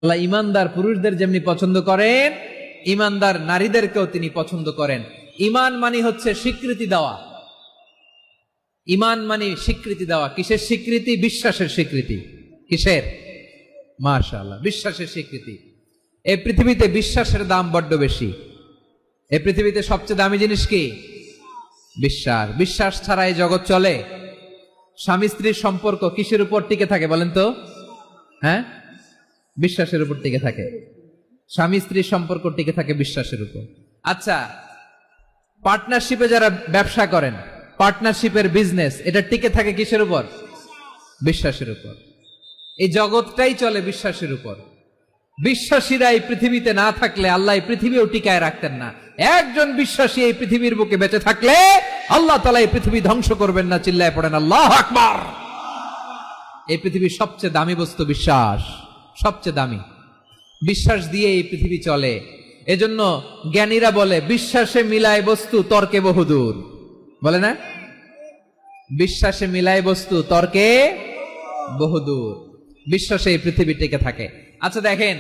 আল্লাহ ইমানদার পুরুষদের যেমনি পছন্দ করেন, ইমানদার নারীদেরকেও তিনি পছন্দ করেন। ইমান মানে হচ্ছে স্বীকৃতি দেওয়া। ইমান মানে স্বীকৃতি দেওয়া। কিসের স্বীকৃতি? বিশ্বাসের স্বীকৃতি। কিসের? মাশাআল্লাহ, বিশ্বাসের স্বীকৃতি। এই পৃথিবীতে বিশ্বাসের দাম বড্ড বেশি। এই পৃথিবীতে সবচেয়ে দামি জিনিস কি? বিশ্বাস। বিশ্বাস ছাড়া এই জগৎ চলে? স্বামী স্ত্রীর সম্পর্ক কিসের উপর টিকে থাকে বলেন তো? হ্যাঁ, বিশ্বাসের উপর টিকে থাকে। স্বামী স্ত্রীর সম্পর্ক টিকে থাকে বিশ্বাসের উপর। আচ্ছা, পার্টনারশিপে যারা ব্যবসা করেন, পার্টনারশিপের বিজনেস, এটা টিকে থাকে কিসের উপর? বিশ্বাসের উপর। এই জগৎটাই চলে বিশ্বাসের উপর। বিশ্বাসীরা এই পৃথিবীতে না থাকলে আল্লাহ এই পৃথিবীও টিকায় রাখতেন না। একজন বিশ্বাসী এই পৃথিবীর বুকে বেঁচে থাকলে আল্লাহ তাআলা এই পৃথিবী ধ্বংস করবেন না। চিল্লায় পড়েন আল্লাহু আকবার। এই পৃথিবীর সবচেয়ে দামি বস্তু বিশ্বাস, সবচেয়ে দামি। বিশ্বাস দিয়ে এই পৃথিবী চলে। এজন্য জ্ঞানীরা বলে, বিশ্বাসে মিলায় বস্তু তর্কে বহুদূর। বলে না? বিশ্বাসে মিলায় বস্তু তর্কে বহুদূর। বিশ্বাসে এই পৃথিবী টিকে থাকে। আচ্ছা দেখেন,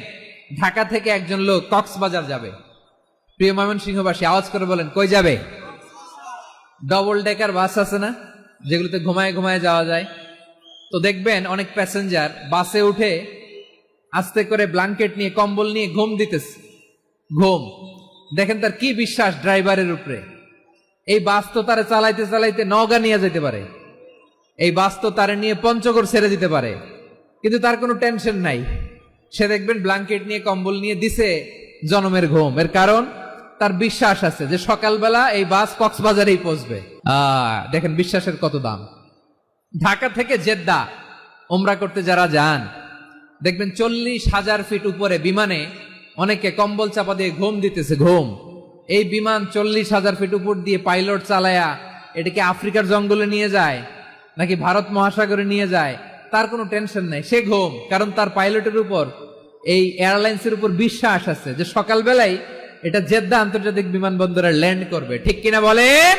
ঢাকা থেকে একজন লোক কক্সবাজার যাবে। প্রিয় ময়মনসিংহবাসী, আওয়াজ করে বলেন, কই যাবে? ডবল ডেকার বাস আছে না, যেগুলোতে ঘুমায় ঘুমায় যাওয়া যায়। তো দেখবেন অনেক প্যাসেঞ্জার বাসে উঠে আস্তে করে ব্ল্যাঙ্কেট নিয়ে, কম্বল নিয়ে ঘুম দিতেছে। ঘুম দেখেন তার কি বিশ্বাস ড্রাইভারের উপরে। এই বাস তো তারে চালাইতে চালাইতে নওগাঁ নিয়ে যেতে পারে, এই বাস তো তারে নিয়ে পঞ্চগড় ছেড়ে দিতে পারে, কিন্তু তার কোনো টেনশন নাই। সে দেখবেন ব্ল্যাঙ্কেট নিয়ে, কম্বল নিয়ে দিছে জনমের ঘুম। এর কারণ তার বিশ্বাস আছে যে সকালবেলা এই বাস কক্সবাজারেই পৌঁছবে। দেখেন বিশ্বাসের কত দাম। ঢাকা থেকে জেদ্দা উমরা করতে যারা যান, দেখবেন 40,000 ফিট উপরে বিমানে অনেকে কম্বল চাপা দিয়ে ঘুম দিতেছে। ঘুম। এই বিমান 40,000 ফিট উপর দিয়ে পাইলট চালায়া এটাকে আফ্রিকার জঙ্গলে নিয়ে যায় নাকি ভারত মহাসাগরে নিয়ে যায়, তার কোনো টেনশন নাই। সে ঘুম, কারণ তার পাইলটের উপর, এই এয়ারলাইন্সের উপর বিশ্বাস আছে যে সকালবেলায় এটা জেদ্দা আন্তর্জাতিক বিমানবন্দরে ল্যান্ড করবে। ঠিক কিনা বলেন?